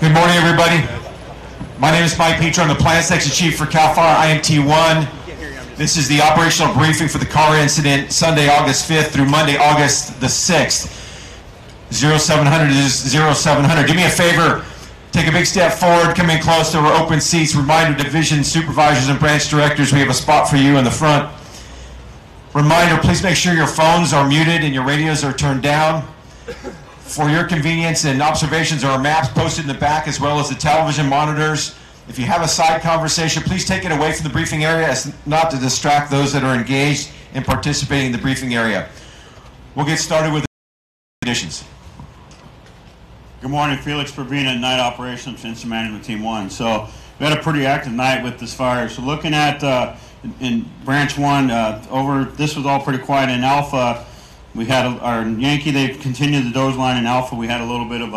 Good morning, everybody. My name is Mike Petro. I'm the Plant Section Chief for CARR IMT1. This is the operational briefing for the CARR incident, Sunday, August 5th through Monday, August the 6th. 0700 is 0700. Do me a favor. Take a big step forward. Come in close to our open seats. Reminder, division supervisors and branch directors, we have a spot for you in the front. Reminder, please make sure your phones are muted and your radios are turned down. For your convenience, and observations are maps posted in the back as well as the television monitors. If you have a side conversation, please take it away from the briefing area as not to distract those that are engaged in participating in the briefing area. We'll get started with the conditions. Good morning, Felix Provina, Night Operations Incident Management Team 1. So we had a pretty active night with this fire. So looking at in Branch 1, this was all pretty quiet. In Alpha, we had our Yankee, they continued the dozer line. In Alpha, we had a little bit of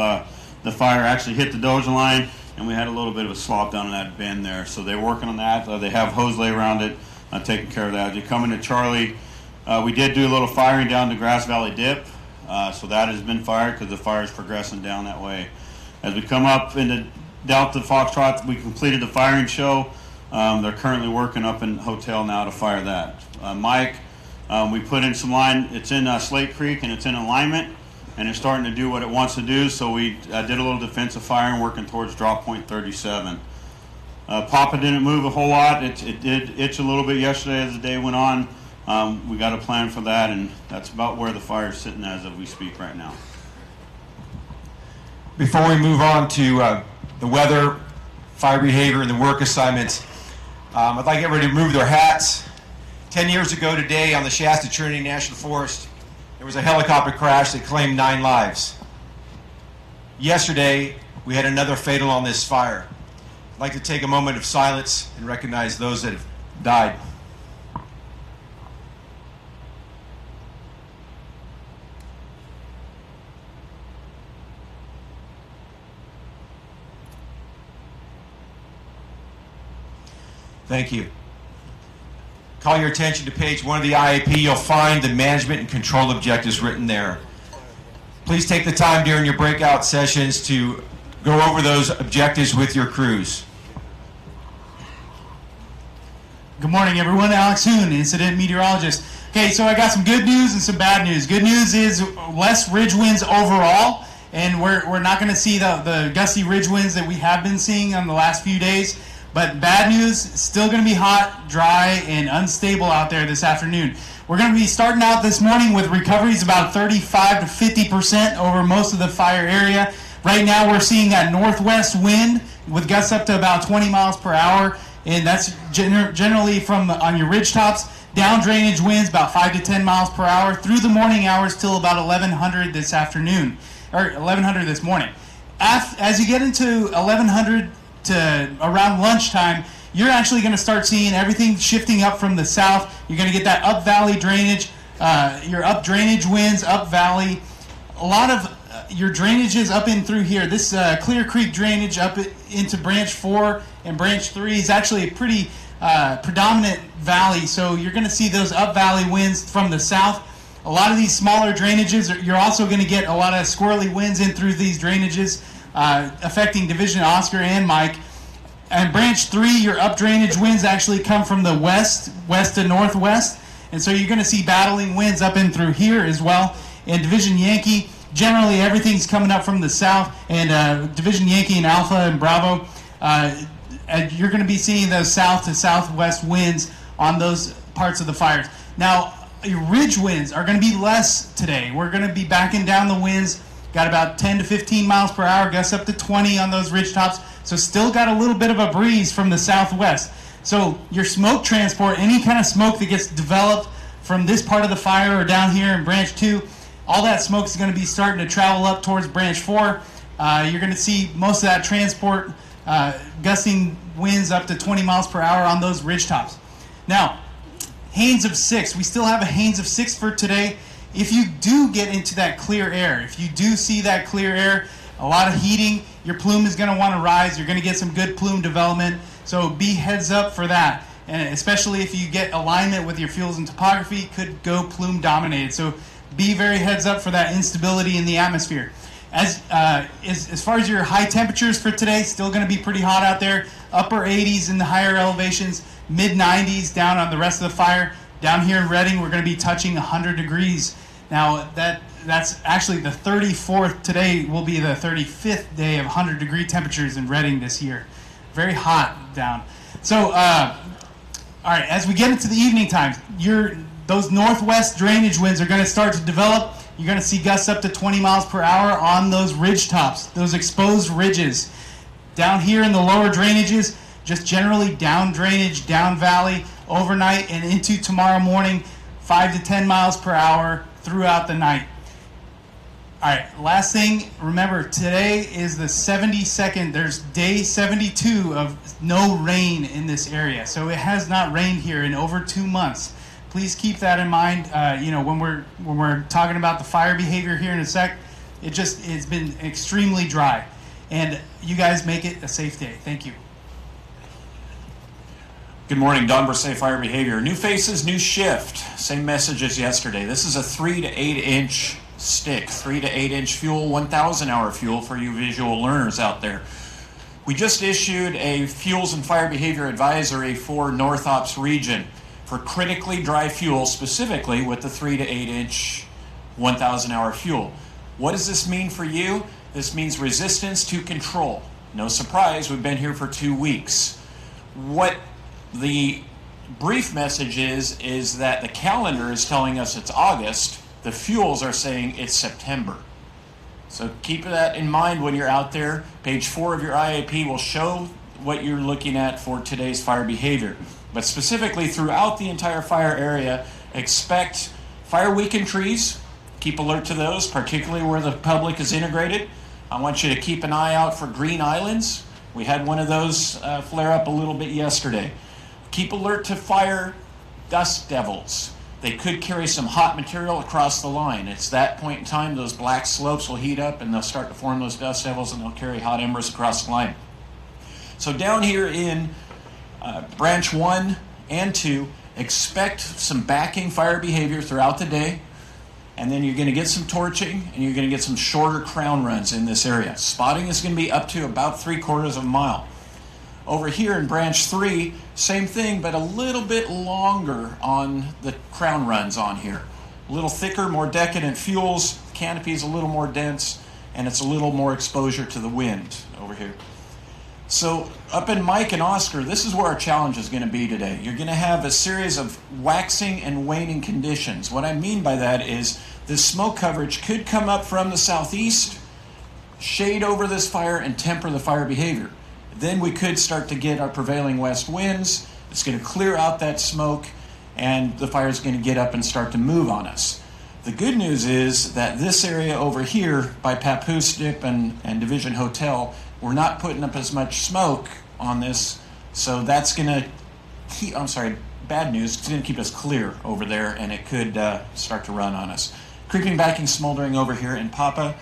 the fire actually hit the dozer line, and we had a little bit of a slop down in that bend there. So they're working on that. They have hose lay around it, taking care of that. As you come into Charlie, we did do a little firing down the Grass Valley Dip. So that has been fired because the fire is progressing down that way. As we come up into Delta Foxtrot, we completed the firing show. They're currently working up in hotel now to fire that. Mike, we put in some line. It's in Slate Creek and it's in alignment, and it's starting to do what it wants to do. So we did a little defensive firing, working towards drop point 37. Papa didn't move a whole lot. It did itch a little bit yesterday as the day went on. We got a plan for that, and that's about where the fire is sitting as of we speak right now. Before we move on to the weather, fire behavior, and the work assignments, I'd like everybody to remove their hats. 10 years ago today on the Shasta Trinity National Forest, there was a helicopter crash that claimed 9 lives. Yesterday, we had another fatal on this fire. I'd like to take a moment of silence and recognize those that have died. Thank you. Call your attention to page 1 of the IAP. You'll find the management and control objectives written there. Please take the time during your breakout sessions to go over those objectives with your crews. Good morning, everyone. Alex Hoon, incident meteorologist. Okay, so I got some good news and some bad news. Good news is less ridge winds overall, and we're not going to see the gusty ridge winds that we have been seeing on the last few days. But bad news, still going to be hot, dry, and unstable out there this afternoon. We're going to be starting out this morning with recoveries about 35 to 50% over most of the fire area. Right now we're seeing that northwest wind with gusts up to about 20 miles per hour, and that's generally from on your ridge tops. Down drainage winds about 5 to 10 miles per hour through the morning hours till about 1100 this afternoon, or 1100 this morning. As you get into 1100 to around lunchtime, you're actually going to start seeing everything shifting up from the south. You're going to get that up valley drainage, your up drainage winds, up valley. A lot of your drainages up in through here. This Clear Creek drainage up into branch 4 and branch 3 is actually a pretty predominant valley. So you're going to see those up valley winds from the south. A lot of these smaller drainages, you're also going to get a lot of squirrely winds in through these drainages, affecting Division Oscar and Mike. And branch 3, your up drainage winds actually come from the west to northwest. And so you're going to see battling winds up in through here as well. And Division Yankee, generally everything's coming up from the south. And Division Yankee and Alpha and Bravo, you're going to be seeing those south to southwest winds on those parts of the fires. Now, your ridge winds are going to be less today. We're going to be backing down the winds. Got about 10 to 15 miles per hour, gusts up to 20 on those ridge tops. So still got a little bit of a breeze from the southwest. So your smoke transport, any kind of smoke that gets developed from this part of the fire or down here in branch 2, all that smoke is going to be starting to travel up towards branch 4. You're going to see most of that transport gusting winds up to 20 miles per hour on those ridge tops. Now, Haines of 6. We still have a Haines of 6 for today. If you do get into that clear air, if you do see that clear air, a lot of heating, your plume is going to want to rise. You're going to get some good plume development. So be heads up for that. And especially if you get alignment with your fuels and topography, could go plume dominated. So be very heads up for that instability in the atmosphere. As far as your high temperatures for today, still going to be pretty hot out there. Upper 80s in the higher elevations, mid 90s down on the rest of the fire. Down here in Redding, we're going to be touching 100 degrees. Now, that's actually the 34th. Today will be the 35th day of 100-degree temperatures in Redding this year. Very hot down. So, all right, as we get into the evening times, those northwest drainage winds are going to start to develop. You're going to see gusts up to 20 miles per hour on those ridge tops, those exposed ridges. Down here in the lower drainages, just generally down drainage, down valley, overnight and into tomorrow morning, 5 to 10 miles per hour throughout the night. All right, last thing, remember, today is the 72nd, there's day 72 of no rain in this area. So it has not rained here in over 2 months. Please keep that in mind. When we're talking about the fire behavior here in a sec, it's been extremely dry. And you guys make it a safe day. Thank you. Good morning, Don Bracet, Fire Behavior. New faces, new shift. Same message as yesterday. This is a 3 to 8 inch stick, 3 to 8 inch fuel, 1,000 hour fuel for you visual learners out there. We just issued a Fuels and Fire Behavior Advisory for North Ops region for critically dry fuel, specifically with the 3 to 8 inch 1,000 hour fuel. What does this mean for you? This means resistance to control. No surprise, we've been here for 2 weeks. What the brief message is that the calendar is telling us it's August. The fuels are saying it's September. So keep that in mind when you're out there. Page 4 of your IAP will show what you're looking at for today's fire behavior. But specifically throughout the entire fire area, expect fire weakened trees. Keep alert to those, particularly where the public is integrated. I want you to keep an eye out for green islands. We had one of those flare up a little bit yesterday. Keep alert to fire dust devils. They could carry some hot material across the line. It's that point in time those black slopes will heat up and they'll start to form those dust devils and they'll carry hot embers across the line. So down here in branch 1 and 2, expect some backing fire behavior throughout the day. And then you're going to get some torching and you're going to get some shorter crown runs in this area. Spotting is going to be up to about 3/4 of a mile. Over here in branch 3, same thing, but a little bit longer on the crown runs on here. A little thicker, more decadent fuels, canopy is a little more dense, and it's a little more exposure to the wind over here. So up in Mike and Oscar, this is where our challenge is going to be today. You're going to have a series of waxing and waning conditions. What I mean by that is this smoke coverage could come up from the southeast, shade over this fire, and temper the fire behavior. Then we could start to get our prevailing west winds. It's going to clear out that smoke, and the fire is going to get up and start to move on us. The good news is that this area over here by Papoose Dip and Division Hotel, we're not putting up as much smoke on this, so that's going to keep, bad news, it's going to keep us clear over there, and it could start to run on us. Creeping, backing, smoldering over here in Papa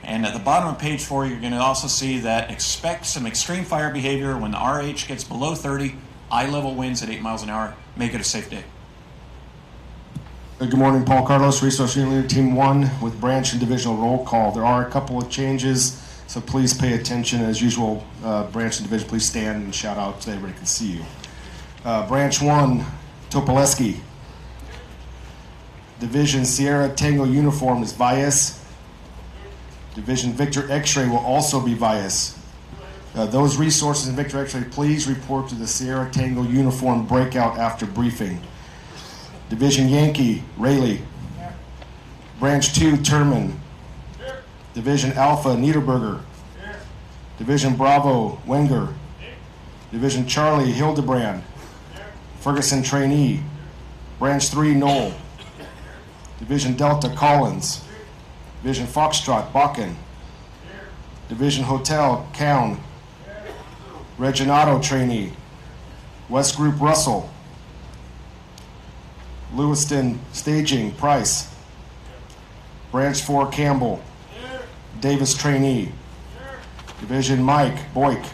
And at the bottom of page 4, you're going to also see that expect some extreme fire behavior when the RH gets below 30, eye level winds at 8 miles an hour. Make it a safe day. Good morning, Paul Carlos, Resource Unit Leader Team 1 with branch and divisional roll call. There are a couple of changes, so please pay attention. As usual, branch and division, please stand and shout out so everybody can see you. Branch 1, Topoleski. Division Sierra Tango uniform is Valles. Division Victor X-ray will also be Valles. Those resources in Victor X-ray, please report to the Sierra Tango uniform breakout after briefing. Division Yankee, Rayleigh. Branch 2, Turman. Division Alpha, Niederberger. Division Bravo, Wenger. Division Charlie, Hildebrand. Ferguson Trainee. Branch 3, Knoll. Division Delta, Collins. Division Foxtrot, Bakken. Division Hotel, Cown. Reginato Trainee. West Group, Russell. Lewiston Staging, Price. Branch 4, Campbell. Davis Trainee. Division Mike, Boyk.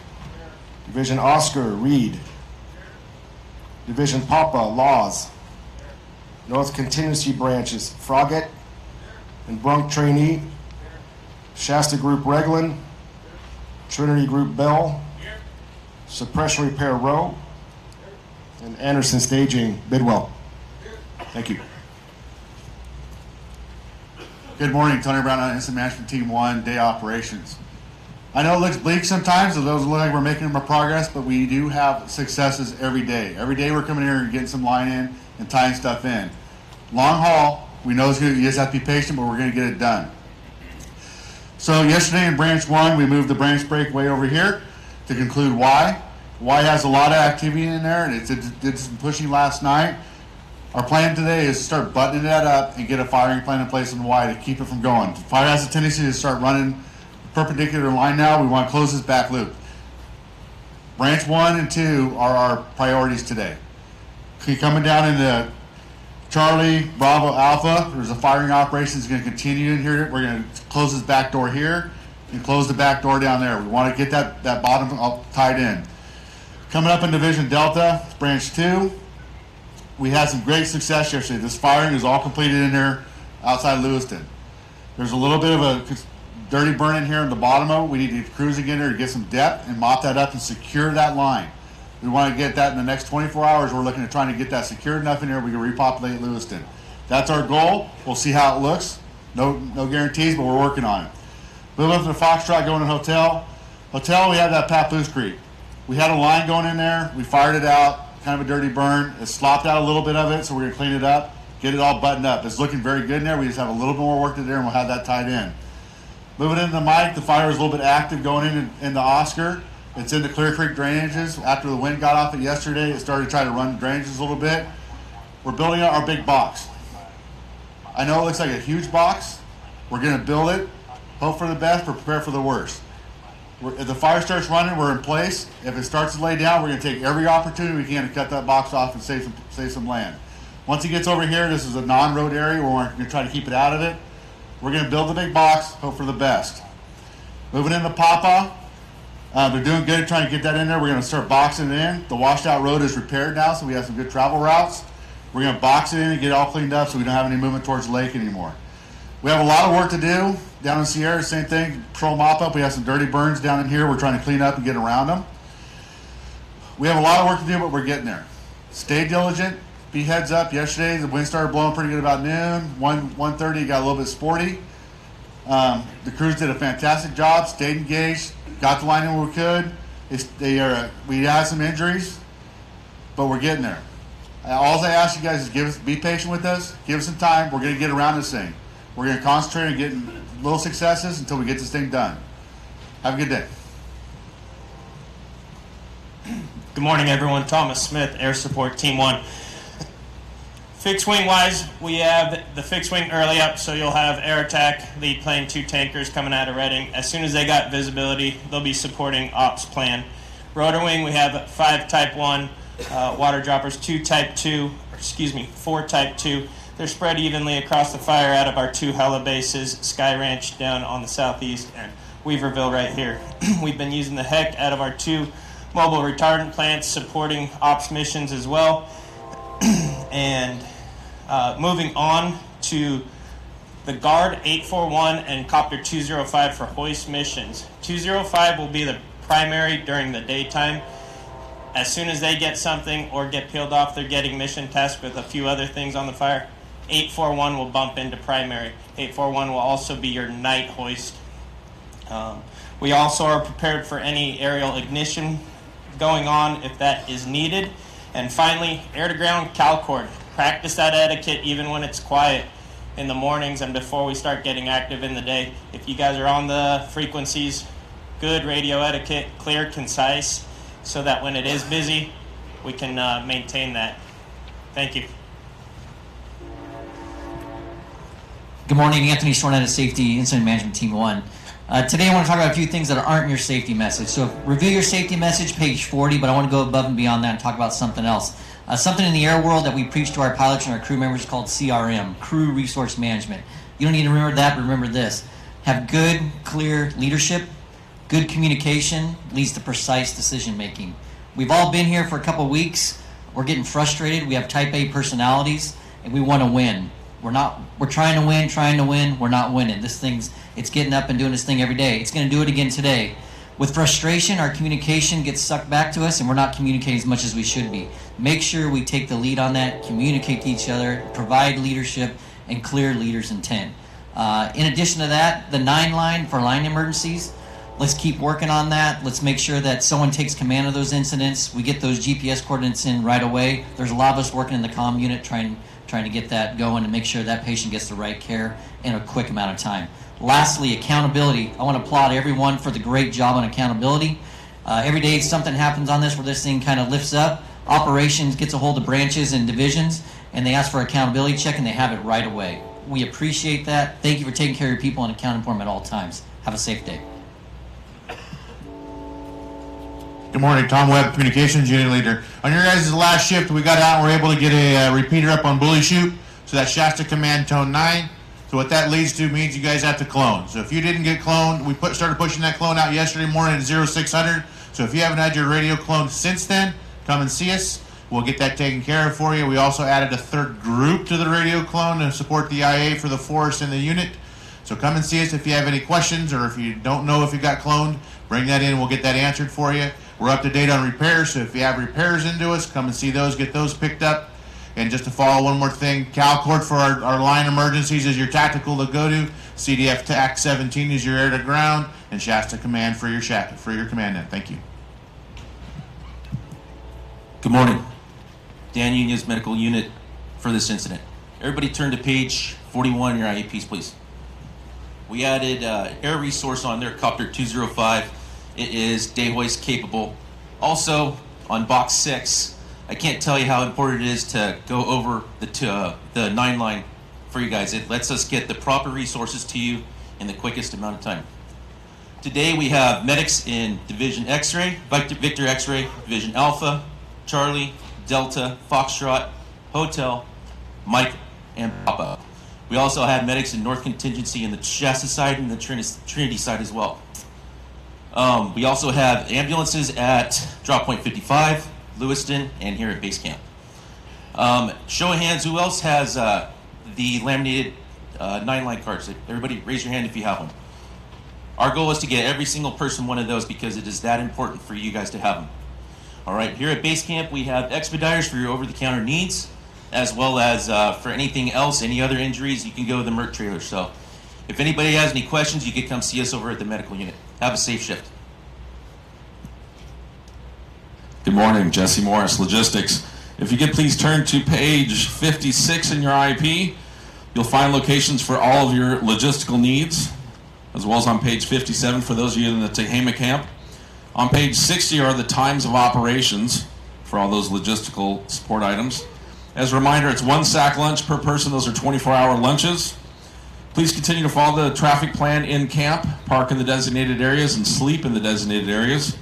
Division Oscar, Reed. Division Papa, Laws. North Contingency Branches, Froggatt and Brunk Trainee. Shasta Group, Reglan. Trinity Group, Bell. Suppression Repair, Rowe. And Anderson Staging, Bidwell. Thank you. Good morning, Tony Brown on Incident Management Team 1, day operations. I know it looks bleak sometimes, it doesn't look like we're making more progress, but we do have successes every day. Every day we're coming here and getting some line in and tying stuff in. Long haul, we know you just have to be patient, but we're going to get it done. So yesterday in branch 1, we moved the branch break way over here to conclude Y. Y has a lot of activity in there, and it did some pushing last night. Our plan today is to start buttoning that up and get a firing plan in place on Y to keep it from going. Fire has a tendency to start running perpendicular line now. We want to close this back loop. Branch 1 and 2 are our priorities today. Coming down into Charlie, Bravo, Alpha, there's a firing operation that's going to continue in here. We're going to close this back door here and close the back door down there. We want to get that bottom all tied in. Coming up in Division Delta, Branch 2, we had some great success yesterday. This firing is all completed in there outside Lewiston. There's a little bit of a dirty burn in here in the bottom of it. We need to get cruising in there to get some depth and mop that up and secure that line. We want to get that in the next 24 hours. We're looking at trying to get that secured enough in here we can repopulate Lewiston. That's our goal. We'll see how it looks. No guarantees, but we're working on it. Moving up to the Foxtrot going to Hotel. Hotel, we had that Papoose Creek. We had a line going in there. We fired it out. Kind of a dirty burn. It slopped out a little bit of it, so we're going to clean it up, get it all buttoned up. It's looking very good in there. We just have a little bit more work to do, and we'll have that tied in. Moving into the Mike, the fire is a little bit active going in the Oscar. It's in the Clear Creek drainages. After the wind got off it yesterday, it started to try to run drainages a little bit. We're building out our big box. I know it looks like a huge box. We're going to build it, hope for the best, but prepare for the worst. If the fire starts running, we're in place. If it starts to lay down, we're going to take every opportunity we can to cut that box off and save some land. Once it gets over here, this is a non-road area where we're going to try to keep it out of it. We're going to build the big box, hope for the best. Moving into Papa, they're doing good trying to get that in there. We're going to start boxing it in. The washed out road is repaired now, so we have some good travel routes. We're going to box it in and get it all cleaned up so we don't have any movement towards the lake anymore. We have a lot of work to do. Down in Sierra, same thing, patrol mop up. We have some dirty burns down in here. We're trying to clean up and get around them. We have a lot of work to do, but we're getting there. Stay diligent. Be heads up. Yesterday, the wind started blowing pretty good about noon. 1:30, got a little bit sporty. The crews did a fantastic job. Stayed engaged. Got the line in where we could. We had some injuries, but we're getting there. All I ask you guys is be patient with us. Give us some time. We're going to get around this thing. We're going to concentrate on getting little successes until we get this thing done. Have a good day. Good morning, everyone. Thomas Smith, Air Support Team 1. Fixed wing wise, we have the fixed wing early up, so you'll have Air Attack, lead plane, 2 tankers coming out of Reading. As soon as they got visibility, they'll be supporting ops plan. Rotor wing, we have 5 Type 1 water droppers, 4 Type 2. They're spread evenly across the fire out of our 2 heli bases, Sky Ranch down on the southeast and Weaverville right here. We've been using the heck out of our 2 mobile retardant plants supporting ops missions as well. And moving on to the Guard 841 and Copter 205 for hoist missions. 205 will be the primary during the daytime. As soon as they get something or get peeled off, they're getting mission tasks with a few other things on the fire. 841 will bump into primary. 841 will also be your night hoist. We also are prepared for any aerial ignition going on if that is needed. And finally, air-to-ground CalCord. Practice that etiquette even when it's quiet in the mornings and before we start getting active in the day. If you guys are on the frequencies, good radio etiquette, clear, concise, so that when it is busy, we can maintain that. Thank you. Good morning, Anthony Stornetta, Safety Incident Management Team 1. Today I want to talk about a few things that aren't in your safety message. So review your safety message, page 40, but I want to go above and beyond that and talk about something else. Something in the air world that we preach to our pilots and our crew members is called CRM, Crew Resource Management. You don't need to remember that, but remember this. Have good, clear leadership. Good communication leads to precise decision making. We've all been here for a couple weeks. We're getting frustrated. We have type A personalities, and we want to win. We're trying to win, we're not winning. It's getting up and doing this thing every day. It's going to do it again today. With frustration, our communication gets sucked back to us, and we're not communicating as much as we should be. Make sure we take the lead on that, communicate to each other, provide leadership, and clear leaders' intent. In addition to that, the 9 line for line emergencies, let's keep working on that. Let's make sure that someone takes command of those incidents. We get those GPS coordinates in right away. There's a lot of us working in the comm unit trying to get that going and make sure that patient gets the right care in a quick amount of time. Lastly, accountability. I want to applaud everyone for the great job on accountability. Every day something happens on this where this thing kind of lifts up. Operations gets a hold of branches and divisions, and they ask for accountability check, and they have it right away. We appreciate that. Thank you for taking care of your people and accounting for them at all times. Have a safe day. Good morning, Tom Webb, Communications Unit Leader. On your guys' last shift, we got out and were able to get a repeater up on Bully Chute. So that's Shasta Command Tone 9. So what that leads to means you guys have to clone. So if you didn't get cloned, we started pushing that clone out yesterday morning at 0600. So if you haven't had your radio cloned since then, come and see us. We'll get that taken care of for you. We also added a 3rd group to the radio clone to support the IA for the force and the unit. So come and see us if you have any questions, or if you don't know if you got cloned, bring that in. We'll get that answered for you. We're up to date on repairs, so if you have repairs into us, come and see those, get those picked up. And just to follow one more thing, CalCord for our line emergencies is your tactical to go to. CDF TAC 17 is your air to ground, and Shasta Command for your command net. Thank you. Good morning. Dan Union's medical unit for this incident. Everybody turn to page 41 in your IEPs, please. We added air resource on there, Copter 205. It is day hoist capable. Also, on box 6, I can't tell you how important it is to go over the 9 line for you guys. It lets us get the proper resources to you in the quickest amount of time. Today we have medics in Division X-Ray, Victor X-Ray, Division Alpha, Charlie, Delta, Foxtrot, Hotel, Mike, and Papa. We also have medics in North Contingency in the Shasta side and the Trinity side as well. We also have ambulances at Drop Point 55, Lewiston, and here at base camp. Show of hands, who else has the laminated 9-line cards? Everybody raise your hand if you have them. Our goal is to get every single person one of those because it is that important for you guys to have them. All right, here at base camp we have expediters for your over-the-counter needs, as well as for anything else, any other injuries, you can go to the MERT trailer. So if anybody has any questions, you can come see us over at the medical unit. Have a safe shift. Good morning, Jesse Morris, Logistics. If you could please turn to page 56 in your IP, you'll find locations for all of your logistical needs, as well as on page 57 for those of you in the Tehama camp. On page 60 are the times of operations for all those logistical support items. As a reminder, it's 1 sack lunch per person. Those are 24-hour lunches. Please continue to follow the traffic plan in camp, park in the designated areas, and sleep in the designated areas.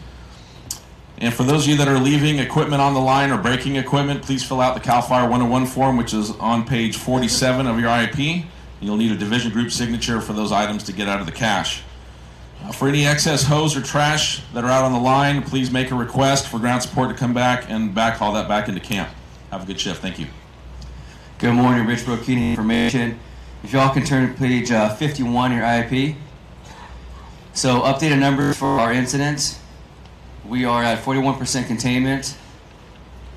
And for those of you that are leaving equipment on the line or breaking equipment, please fill out the CAL FIRE 101 form, which is on page 47 of your IEP. You'll need a division group signature for those items to get out of the cache. For any excess hose or trash that are out on the line, please make a request for ground support to come back and backhaul that back into camp. Have a good shift. Thank you. Good morning, Rich Brokini information. If y'all can turn to page 51 in your IEP. So updated numbers for our incidents. We are at 41% containment.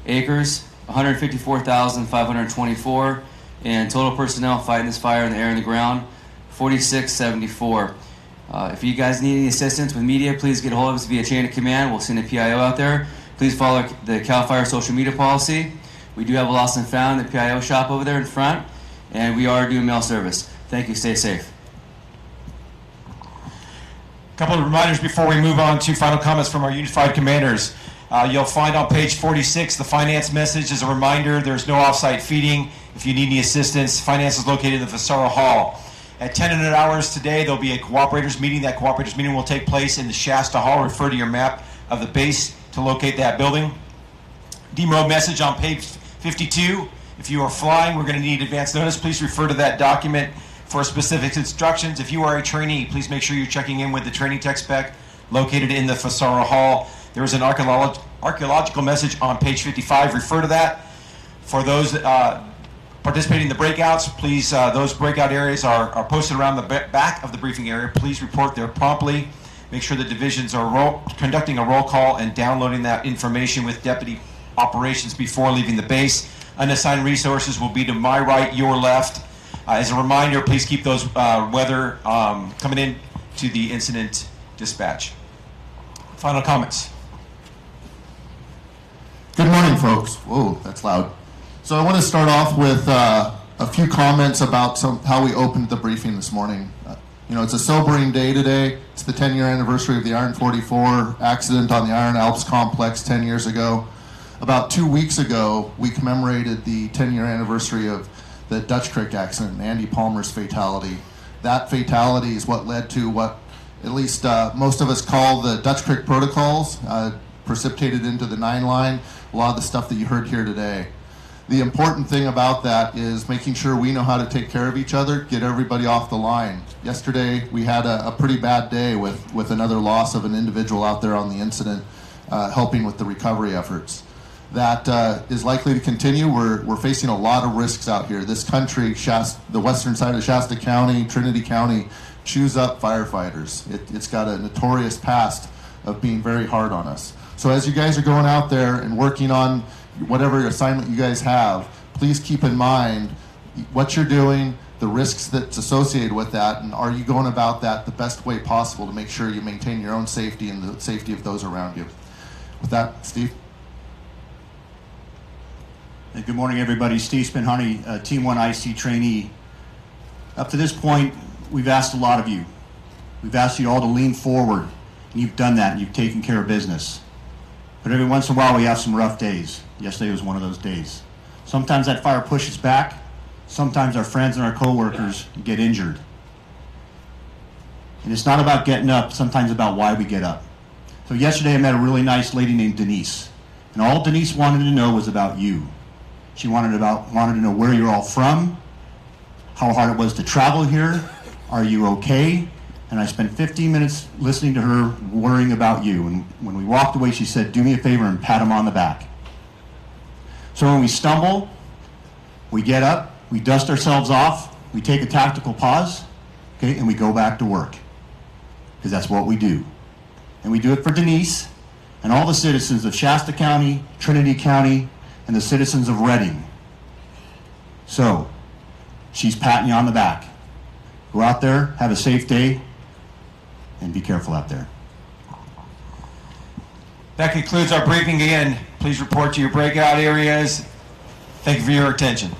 Acres, 154,524. And total personnel fighting this fire in the air and the ground, 4674. If you guys need any assistance with media, please get a hold of us via chain of command. We'll send a PIO out there. Please follow the CAL FIRE social media policy. We do have a lost and found in the PIO shop over there in front, and we are doing mail service. Thank you. Stay safe. A couple of reminders before we move on to final comments from our unified commanders. You'll find on page 46 the finance message. As a reminder, there's no off-site feeding. If you need any assistance, finance is located in the Vasara Hall. At 10 hours today, there'll be a cooperators meeting. That cooperators meeting will take place in the Shasta Hall. Refer to your map of the base to locate that building. DMO message on page 52. If you are flying, we're going to need advance notice. Please refer to that document for specific instructions. If you are a trainee, please make sure you're checking in with the training tech spec located in the Vasara Hall. There is an archaeological message on page 55. Refer to that. For those participating in the breakouts, please, those breakout areas are posted around the back of the briefing area. Please report there promptly. Make sure the divisions are conducting a roll call and downloading that information with deputy operations before leaving the base. Unassigned resources will be to my right, your left. As a reminder, please keep those weather coming in to the incident dispatch. Final comments. Good morning, folks. Whoa, that's loud. So I want to start off with a few comments about how we opened the briefing this morning. It's a sobering day today. It's the 10-year anniversary of the Iron 44 accident on the Iron Alps complex 10 years ago. About 2 weeks ago, we commemorated the 10-year anniversary of the Dutch Creek accident and Andy Palmer's fatality. That fatality is what led to what at least most of us call the Dutch Creek protocols, precipitated into the 9 line, a lot of the stuff that you heard here today. The important thing about that is making sure we know how to take care of each other, get everybody off the line. Yesterday, we had a pretty bad day with another loss of an individual out there on the incident, helping with the recovery efforts. That is likely to continue. We're facing a lot of risks out here. This country, the western side of Shasta County, Trinity County, chews up firefighters. It's got a notorious past of being very hard on us. So as you guys are going out there and working on whatever assignment you guys have, please keep in mind what you're doing, the risks that's associated with that, and are you going about that the best way possible to make sure you maintain your own safety and the safety of those around you. With that, Steve. Hey, good morning, everybody. Steve Spinhoney, Team 1 IC trainee. Up to this point, we've asked a lot of you. We've asked you all to lean forward, and you've done that, and you've taken care of business. But every once in a while, we have some rough days. Yesterday was one of those days. Sometimes that fire pushes back. Sometimes our friends and our coworkers get injured. And it's not about getting up, sometimes about why we get up. So yesterday I met a really nice lady named Denise. And all Denise wanted to know was about you. She wanted to know where you're all from, how hard it was to travel here, are you okay? And I spent 15 minutes listening to her worrying about you. And when we walked away, she said, do me a favor and pat him on the back. So when we stumble, we get up, we dust ourselves off, we take a tactical pause, okay, and we go back to work. Because that's what we do. And we do it for Denise and all the citizens of Shasta County, Trinity County, and the citizens of Redding. So, she's patting you on the back. Go out there, have a safe day, and be careful out there. That concludes our briefing. Again, please report to your breakout areas. Thank you for your attention.